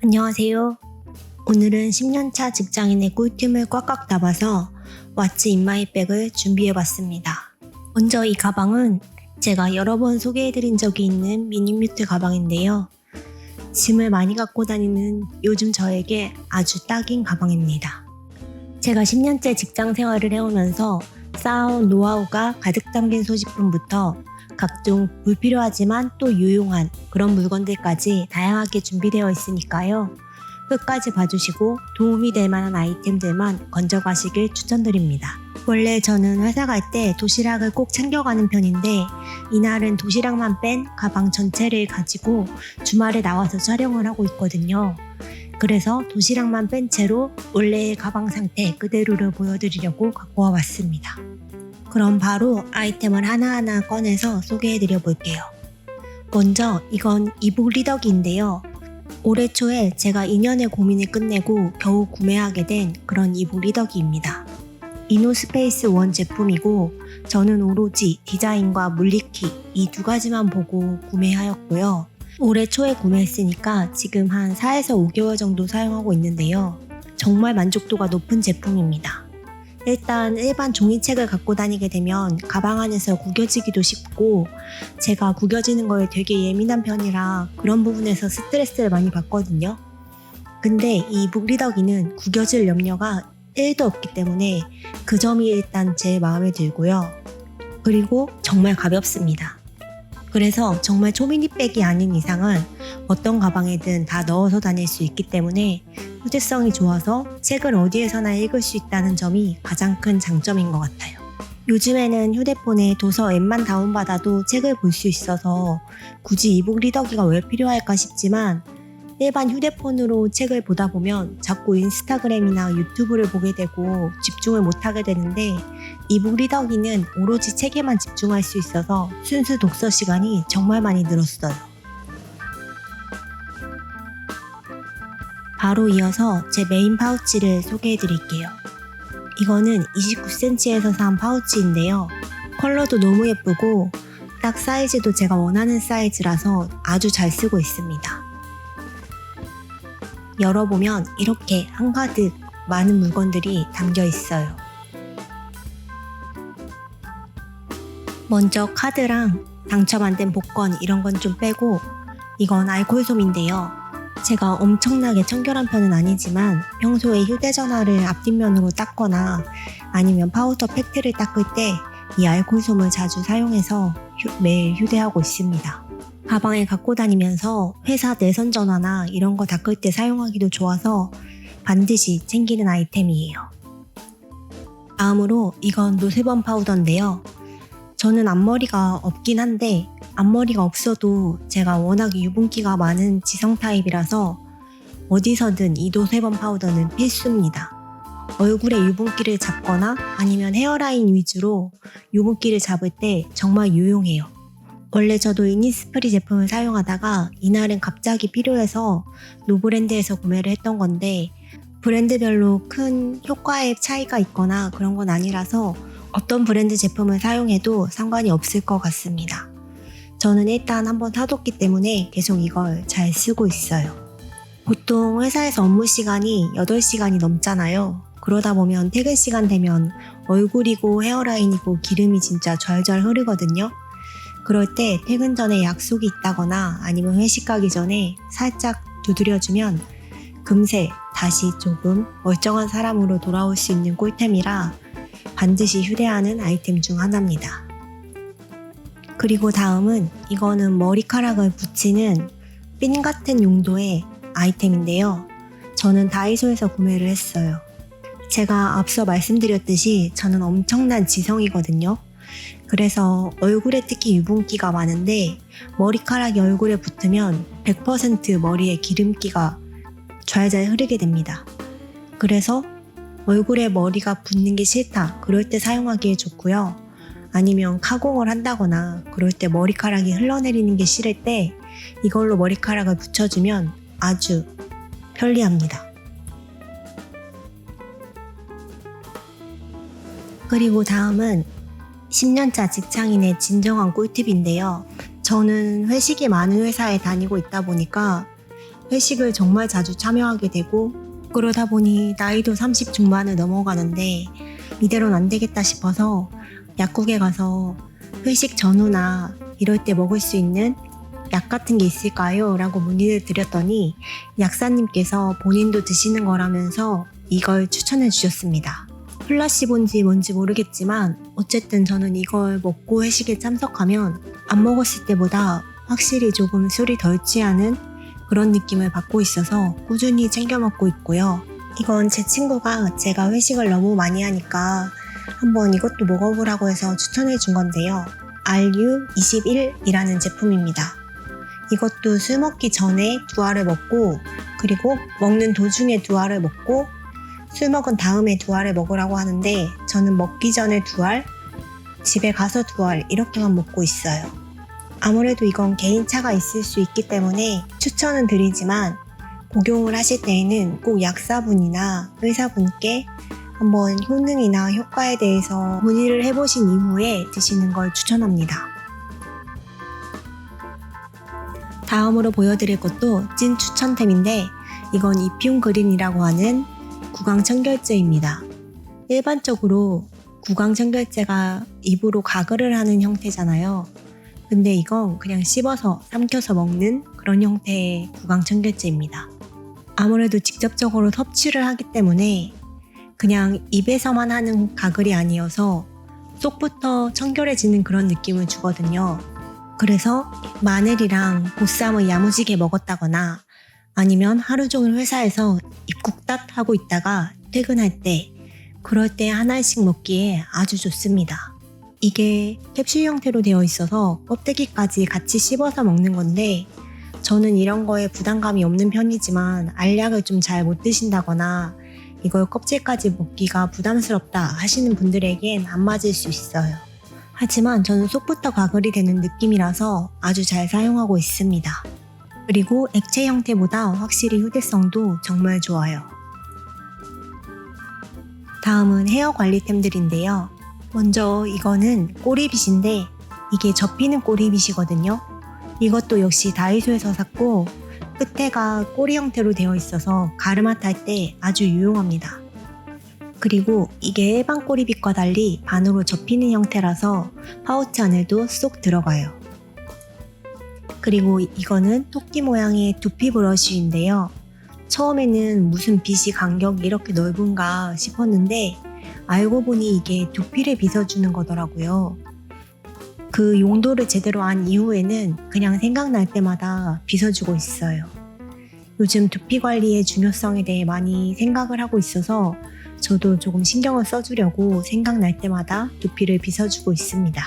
안녕하세요. 오늘은 10년차 직장인의 꿀팁을 꽉꽉 담아서 왓츠 인마이백을 준비해봤습니다. 먼저 이 가방은 제가 여러 번 소개해드린 적이 있는 미니뮤트 가방인데요. 짐을 많이 갖고 다니는 요즘 저에게 아주 딱인 가방입니다. 제가 10년째 직장 생활을 해오면서 쌓아온 노하우가 가득 담긴 소지품부터 각종 불필요하지만 또 유용한 그런 물건들까지 다양하게 준비되어 있으니까요. 끝까지 봐주시고 도움이 될 만한 아이템들만 건져가시길 추천드립니다. 원래 저는 회사 갈 때 도시락을 꼭 챙겨가는 편인데 이날은 도시락만 뺀 가방 전체를 가지고 주말에 나와서 촬영을 하고 있거든요. 그래서 도시락만 뺀 채로 원래의 가방 상태 그대로를 보여드리려고 갖고 와봤습니다. 그럼 바로 아이템을 하나하나 꺼내서 소개해드려 볼게요. 먼저 이건 이북 리더기인데요. 올해 초에 제가 2년의 고민을 끝내고 겨우 구매하게 된 그런 이북 리더기입니다. 이노스페이스 원 제품이고 저는 오로지 디자인과 물리키 이 두 가지만 보고 구매하였고요. 올해 초에 구매했으니까 지금 한 4에서 5개월 정도 사용하고 있는데요. 정말 만족도가 높은 제품입니다. 일단 일반 종이책을 갖고 다니게 되면 가방 안에서 구겨지기도 쉽고 제가 구겨지는 거에 되게 예민한 편이라 그런 부분에서 스트레스를 많이 받거든요. 근데 이 이북 리더기는 구겨질 염려가 1도 없기 때문에 그 점이 일단 제 마음에 들고요. 그리고 정말 가볍습니다. 그래서 정말 초미니백이 아닌 이상은 어떤 가방에든 다 넣어서 다닐 수 있기 때문에 휴대성이 좋아서 책을 어디에서나 읽을 수 있다는 점이 가장 큰 장점인 것 같아요. 요즘에는 휴대폰에 도서 앱만 다운받아도 책을 볼 수 있어서 굳이 이북 리더기가 왜 필요할까 싶지만 일반 휴대폰으로 책을 보다 보면 자꾸 인스타그램이나 유튜브를 보게 되고 집중을 못하게 되는데 이북 리더기는 오로지 책에만 집중할 수 있어서 순수 독서 시간이 정말 많이 늘었어요. 바로 이어서 제 메인 파우치를 소개해 드릴게요. 이거는 29cm에서 산 파우치인데요. 컬러도 너무 예쁘고 딱 사이즈도 제가 원하는 사이즈라서 아주 잘 쓰고 있습니다. 열어보면 이렇게 한가득 많은 물건들이 담겨 있어요. 먼저 카드랑 당첨 안 된 복권 이런 건 좀 빼고 이건 알코올솜인데요. 제가 엄청나게 청결한 편은 아니지만 평소에 휴대전화를 앞뒷면으로 닦거나 아니면 파우더 팩트를 닦을 때 이 알코올솜을 자주 사용해서 매일 휴대하고 있습니다. 가방에 갖고 다니면서 회사 내선 전화나 이런 거 닦을 때 사용하기도 좋아서 반드시 챙기는 아이템이에요. 다음으로 이건 노세범 파우더인데요. 저는 앞머리가 없긴 한데 앞머리가 없어도 제가 워낙 유분기가 많은 지성 타입이라서 어디서든 이 노세범 파우더는 필수입니다. 얼굴에 유분기를 잡거나 아니면 헤어라인 위주로 유분기를 잡을 때 정말 유용해요. 원래 저도 이니스프리 제품을 사용하다가 이날은 갑자기 필요해서 노브랜드에서 구매를 했던 건데 브랜드별로 큰 효과의 차이가 있거나 그런 건 아니라서 어떤 브랜드 제품을 사용해도 상관이 없을 것 같습니다. 저는 일단 한번 사뒀기 때문에 계속 이걸 잘 쓰고 있어요. 보통 회사에서 업무 시간이 8시간이 넘잖아요. 그러다 보면 퇴근 시간 되면 얼굴이고 헤어라인이고 기름이 진짜 절절 흐르거든요. 그럴 때 퇴근 전에 약속이 있다거나 아니면 회식 가기 전에 살짝 두드려주면 금세 다시 조금 멀쩡한 사람으로 돌아올 수 있는 꿀템이라 반드시 휴대하는 아이템 중 하나입니다. 그리고 다음은 이거는 머리카락을 붙이는 핀 같은 용도의 아이템인데요. 저는 다이소에서 구매를 했어요. 제가 앞서 말씀드렸듯이 저는 엄청난 지성이거든요. 그래서 얼굴에 특히 유분기가 많은데 머리카락이 얼굴에 붙으면 100% 머리에 기름기가 좌잘 흐르게 됩니다. 그래서 얼굴에 머리가 붙는 게 싫다 그럴 때 사용하기에 좋고요. 아니면 카공을 한다거나 그럴 때 머리카락이 흘러내리는 게 싫을 때 이걸로 머리카락을 붙여주면 아주 편리합니다. 그리고 다음은 10년차 직장인의 진정한 꿀팁인데요. 저는 회식이 많은 회사에 다니고 있다 보니까 회식을 정말 자주 참여하게 되고 그러다 보니 나이도 30 중반을 넘어가는데 이대로는 안 되겠다 싶어서 약국에 가서 회식 전후나 이럴 때 먹을 수 있는 약 같은 게 있을까요? 라고 문의를 드렸더니 약사님께서 본인도 드시는 거라면서 이걸 추천해 주셨습니다. 플라시본지 뭔지 모르겠지만 어쨌든 저는 이걸 먹고 회식에 참석하면 안 먹었을 때보다 확실히 조금 술이 덜 취하는 그런 느낌을 받고 있어서 꾸준히 챙겨 먹고 있고요. 이건 제 친구가 제가 회식을 너무 많이 하니까 한번 이것도 먹어보라고 해서 추천해 준 건데요. RU21이라는 제품입니다. 이것도 술 먹기 전에 2알을 먹고 그리고 먹는 도중에 2알을 먹고 술 먹은 다음에 2알을 먹으라고 하는데 저는 먹기 전에 2알, 집에 가서 2알 이렇게만 먹고 있어요. 아무래도 이건 개인차가 있을 수 있기 때문에 추천은 드리지만 복용을 하실 때에는 꼭 약사분이나 의사분께 한번 효능이나 효과에 대해서 문의를 해보신 이후에 드시는 걸 추천합니다. 다음으로 보여드릴 것도 찐 추천템인데 이건 이듐 그린이라고 하는 구강청결제입니다. 일반적으로 구강청결제가 입으로 가글을 하는 형태잖아요. 근데 이건 그냥 씹어서 삼켜서 먹는 그런 형태의 구강청결제입니다. 아무래도 직접적으로 섭취를 하기 때문에 그냥 입에서만 하는 가글이 아니어서 속부터 청결해지는 그런 느낌을 주거든요. 그래서 마늘이랑 보쌈을 야무지게 먹었다거나 아니면 하루 종일 회사에서 입국딱 하고 있다가 퇴근할 때 그럴 때 하나씩 먹기에 아주 좋습니다. 이게 캡슐 형태로 되어 있어서 껍데기까지 같이 씹어서 먹는 건데 저는 이런 거에 부담감이 없는 편이지만 알약을 좀 잘 못 드신다거나 이걸 껍질까지 먹기가 부담스럽다 하시는 분들에겐 안 맞을 수 있어요. 하지만 저는 속부터 가글이 되는 느낌이라서 아주 잘 사용하고 있습니다. 그리고 액체 형태보다 확실히 휴대성도 정말 좋아요. 다음은 헤어 관리템들인데요. 먼저 이거는 꼬리빗인데 이게 접히는 꼬리빗이거든요. 이것도 역시 다이소에서 샀고 끝에가 꼬리 형태로 되어 있어서 가르마 탈 때 아주 유용합니다. 그리고 이게 일반 꼬리빗과 달리 반으로 접히는 형태라서 파우치 안에도 쏙 들어가요. 그리고 이거는 토끼 모양의 두피 브러쉬인데요. 처음에는 무슨 빗이 간격이 이렇게 넓은가 싶었는데 알고 보니 이게 두피를 빗어주는 거더라고요. 그 용도를 제대로 안 이후에는 그냥 생각날 때마다 빗어주고 있어요. 요즘 두피 관리의 중요성에 대해 많이 생각을 하고 있어서 저도 조금 신경을 써주려고 생각날 때마다 두피를 빗어주고 있습니다.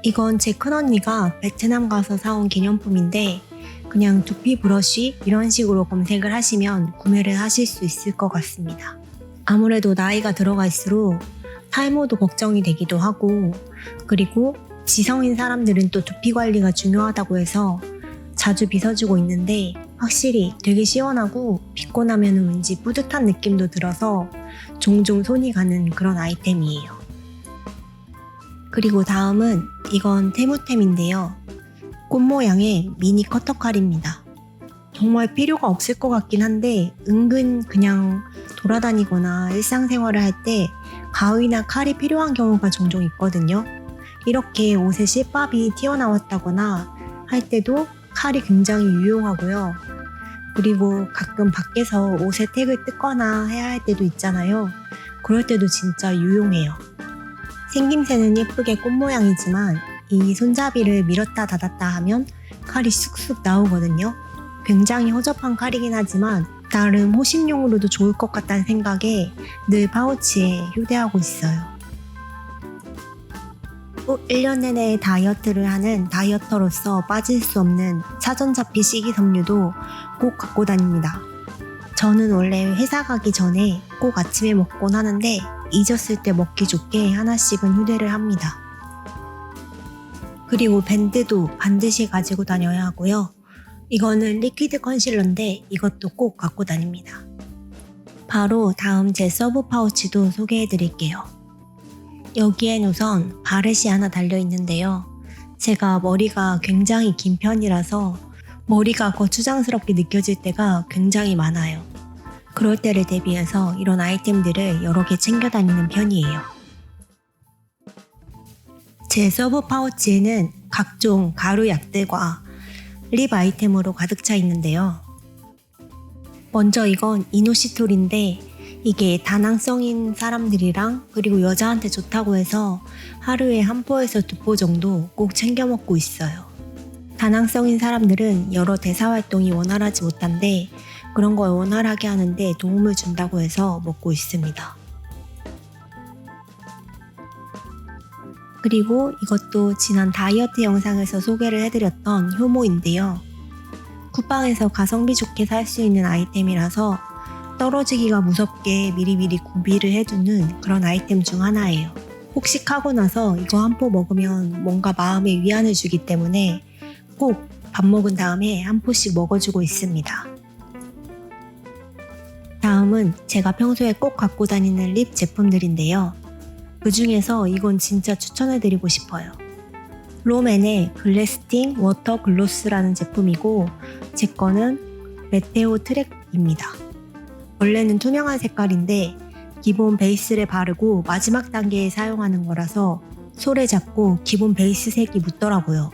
이건 제 큰언니가 베트남 가서 사온 기념품인데 그냥 두피 브러쉬 이런 식으로 검색을 하시면 구매를 하실 수 있을 것 같습니다. 아무래도 나이가 들어갈수록 탈모도 걱정이 되기도 하고 그리고 지성인 사람들은 또 두피 관리가 중요하다고 해서 자주 빗어주고 있는데 확실히 되게 시원하고 빗고 나면 왠지 뿌듯한 느낌도 들어서 종종 손이 가는 그런 아이템이에요. 그리고 다음은 이건 테무템인데요. 꽃 모양의 미니 커터칼입니다. 정말 필요가 없을 것 같긴 한데 은근 그냥 돌아다니거나 일상생활을 할 때 가위나 칼이 필요한 경우가 종종 있거든요. 이렇게 옷에 실밥이 튀어나왔다거나 할 때도 칼이 굉장히 유용하고요. 그리고 가끔 밖에서 옷에 택을 뜯거나 해야 할 때도 있잖아요. 그럴 때도 진짜 유용해요. 생김새는 예쁘게 꽃 모양이지만 이 손잡이를 밀었다 닫았다 하면 칼이 쑥쑥 나오거든요. 굉장히 허접한 칼이긴 하지만 나름 호신용으로도 좋을 것 같다는 생각에 늘 파우치에 휴대하고 있어요. 또 1년 내내 다이어트를 하는 다이어터로서 빠질 수 없는 사전잡히 식이섬유도 꼭 갖고 다닙니다. 저는 원래 회사 가기 전에 꼭 아침에 먹곤 하는데 잊었을 때 먹기 좋게 하나씩은 휴대를 합니다. 그리고 밴드도 반드시 가지고 다녀야 하고요. 이거는 리퀴드 컨실러인데 이것도 꼭 갖고 다닙니다. 바로 다음 제 서브 파우치도 소개해 드릴게요. 여기엔 우선 바렛이 하나 달려있는데요. 제가 머리가 굉장히 긴 편이라서 머리가 거추장스럽게 느껴질 때가 굉장히 많아요. 그럴 때를 대비해서 이런 아이템들을 여러 개 챙겨 다니는 편이에요. 제 서브 파우치에는 각종 가루 약들과 립 아이템으로 가득 차 있는데요. 먼저 이건 이노시톨인데 이게 다낭성인 사람들이랑 그리고 여자한테 좋다고 해서 하루에 한 포에서 두 포 정도 꼭 챙겨 먹고 있어요. 다낭성인 사람들은 여러 대사활동이 원활하지 못한데 그런 걸 원활하게 하는데 도움을 준다고 해서 먹고 있습니다. 그리고 이것도 지난 다이어트 영상에서 소개를 해드렸던 효모인데요. 쿠팡에서 가성비 좋게 살 수 있는 아이템이라서 떨어지기가 무섭게 미리미리 구비를 해두는 그런 아이템 중 하나예요. 혹식하고 나서 이거 한 포 먹으면 뭔가 마음에 위안을 주기 때문에 꼭 밥 먹은 다음에 한 포씩 먹어주고 있습니다. 다음은 제가 평소에 꼭 갖고 다니는 립 제품들인데요. 그 중에서 이건 진짜 추천해드리고 싶어요. 롬앤의 글래스팅 워터 글로스라는 제품이고 제 거는 메테오 트랙입니다. 원래는 투명한 색깔인데 기본 베이스를 바르고 마지막 단계에 사용하는 거라서 솔에 잡고 기본 베이스 색이 묻더라고요.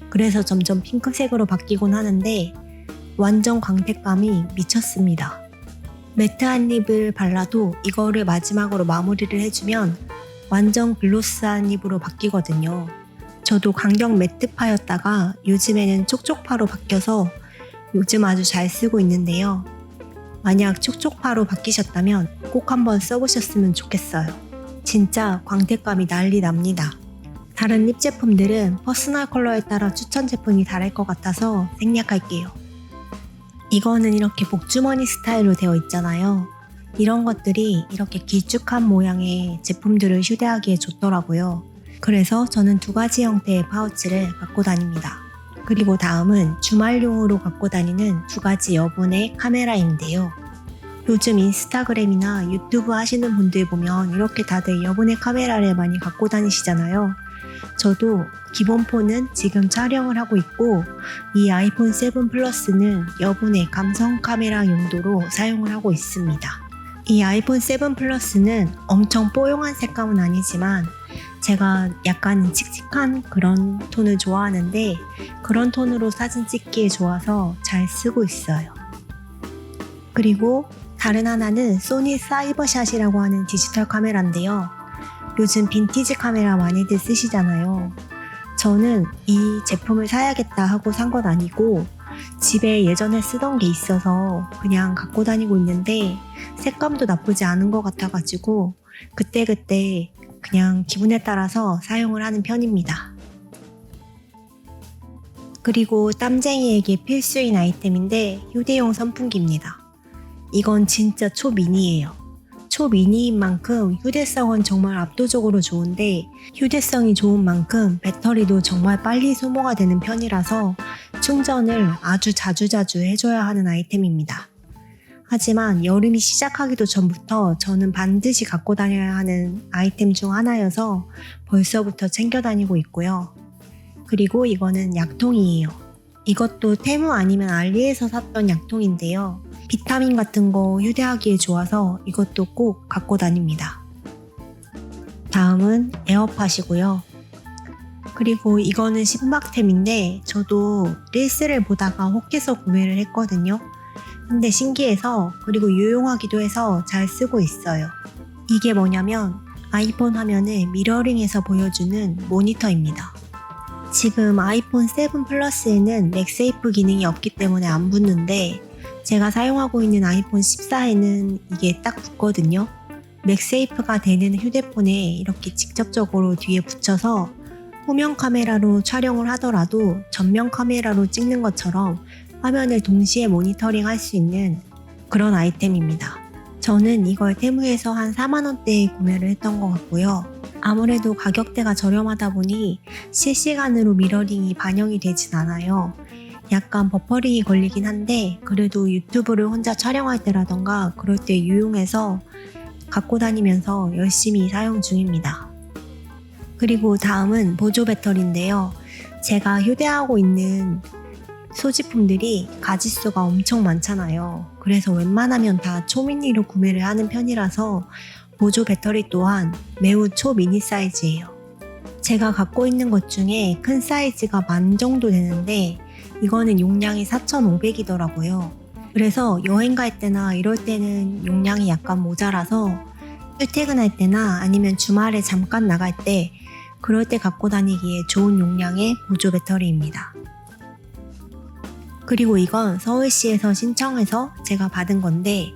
그래서 점점 핑크색으로 바뀌곤 하는데 완전 광택감이 미쳤습니다. 매트한 립을 발라도 이거를 마지막으로 마무리를 해주면 완전 글로스한 립으로 바뀌거든요. 저도 강경 매트파였다가 요즘에는 촉촉파로 바뀌어서 요즘 아주 잘 쓰고 있는데요. 만약 촉촉파로 바뀌셨다면 꼭 한번 써보셨으면 좋겠어요. 진짜 광택감이 난리 납니다. 다른 립 제품들은 퍼스널 컬러에 따라 추천 제품이 다를 것 같아서 생략할게요. 이거는 이렇게 복주머니 스타일로 되어 있잖아요. 이런 것들이 이렇게 길쭉한 모양의 제품들을 휴대하기에 좋더라고요. 그래서 저는 두 가지 형태의 파우치를 갖고 다닙니다. 그리고 다음은 주말용으로 갖고 다니는 두 가지 여분의 카메라인데요. 요즘 인스타그램이나 유튜브 하시는 분들 보면 이렇게 다들 여분의 카메라를 많이 갖고 다니시잖아요. 저도 기본 폰은 지금 촬영을 하고 있고 이 아이폰 7 플러스는 여분의 감성 카메라 용도로 사용을 하고 있습니다. 이 아이폰 7 플러스는 엄청 뽀용한 색감은 아니지만 제가 약간 칙칙한 그런 톤을 좋아하는데 그런 톤으로 사진 찍기에 좋아서 잘 쓰고 있어요. 그리고 다른 하나는 소니 사이버샷이라고 하는 디지털 카메라인데요. 요즘 빈티지 카메라 많이들 쓰시잖아요. 저는 이 제품을 사야겠다 하고 산 건 아니고 집에 예전에 쓰던 게 있어서 그냥 갖고 다니고 있는데 색감도 나쁘지 않은 것 같아가지고 그때그때 그냥 기분에 따라서 사용을 하는 편입니다. 그리고 땀쟁이에게 필수인 아이템인데 휴대용 선풍기입니다. 이건 진짜 초미니예요. 초미니인 만큼 휴대성은 정말 압도적으로 좋은데 휴대성이 좋은 만큼 배터리도 정말 빨리 소모가 되는 편이라서 충전을 아주 자주자주 해줘야 하는 아이템입니다. 하지만 여름이 시작하기도 전부터 저는 반드시 갖고 다녀야 하는 아이템 중 하나여서 벌써부터 챙겨 다니고 있고요. 그리고 이거는 약통이에요. 이것도 테무 아니면 알리에서 샀던 약통인데요. 비타민 같은 거 휴대하기에 좋아서 이것도 꼭 갖고 다닙니다. 다음은 에어팟이고요. 그리고 이거는 신박템인데 저도 릴스를 보다가 혹해서 구매를 했거든요. 근데 신기해서 그리고 유용하기도 해서 잘 쓰고 있어요. 이게 뭐냐면 아이폰 화면을 미러링해서 보여주는 모니터입니다. 지금 아이폰 7 플러스에는 맥세이프 기능이 없기 때문에 안 붙는데 제가 사용하고 있는 아이폰 14에는 이게 딱 붙거든요. 맥세이프가 되는 휴대폰에 이렇게 직접적으로 뒤에 붙여서 후면 카메라로 촬영을 하더라도 전면 카메라로 찍는 것처럼 화면을 동시에 모니터링 할 수 있는 그런 아이템입니다. 저는 이걸 테무에서 한 4만원대에 구매를 했던 것 같고요. 아무래도 가격대가 저렴하다 보니 실시간으로 미러링이 반영이 되진 않아요. 약간 버퍼링이 걸리긴 한데 그래도 유튜브를 혼자 촬영할 때라던가 그럴 때 유용해서 갖고 다니면서 열심히 사용 중입니다. 그리고 다음은 보조 배터리인데요. 제가 휴대하고 있는 소지품들이 가짓수가 엄청 많잖아요. 그래서 웬만하면 다 초미니로 구매를 하는 편이라서 보조 배터리 또한 매우 초미니 사이즈예요. 제가 갖고 있는 것 중에 큰 사이즈가 10,000 정도 되는데 이거는 용량이 4,500이더라고요. 그래서 여행 갈 때나 이럴 때는 용량이 약간 모자라서 출퇴근할 때나 아니면 주말에 잠깐 나갈 때 그럴 때 갖고 다니기에 좋은 용량의 보조 배터리입니다. 그리고 이건 서울시에서 신청해서 제가 받은 건데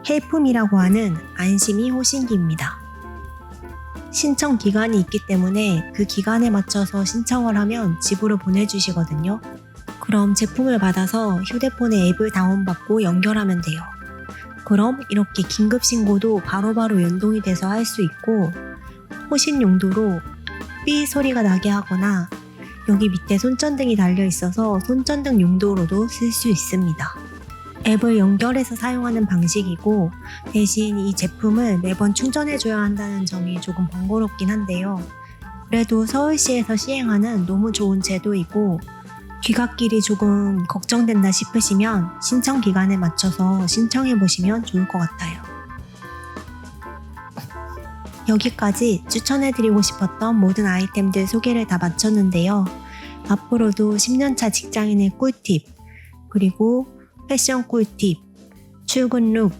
헬품이라고 하는 안심이 호신기입니다. 신청 기간이 있기 때문에 그 기간에 맞춰서 신청을 하면 집으로 보내주시거든요. 그럼 제품을 받아서 휴대폰에 앱을 다운받고 연결하면 돼요. 그럼 이렇게 긴급 신고도 바로바로 연동이 돼서 할 수 있고 호신 용도로 삐 소리가 나게 하거나 여기 밑에 손전등이 달려 있어서 손전등 용도로도 쓸 수 있습니다. 앱을 연결해서 사용하는 방식이고 대신 이 제품을 매번 충전해줘야 한다는 점이 조금 번거롭긴 한데요. 그래도 서울시에서 시행하는 너무 좋은 제도이고 귀갓길이 조금 걱정된다 싶으시면 신청 기간에 맞춰서 신청해보시면 좋을 것 같아요. 여기까지 추천해드리고 싶었던 모든 아이템들 소개를 다 마쳤는데요. 앞으로도 10년차 직장인의 꿀팁, 그리고 패션 꿀팁, 출근 룩,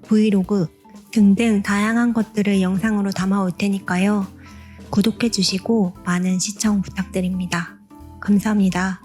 브이로그 등등 다양한 것들을 영상으로 담아올 테니까요. 구독해주시고 많은 시청 부탁드립니다. 감사합니다.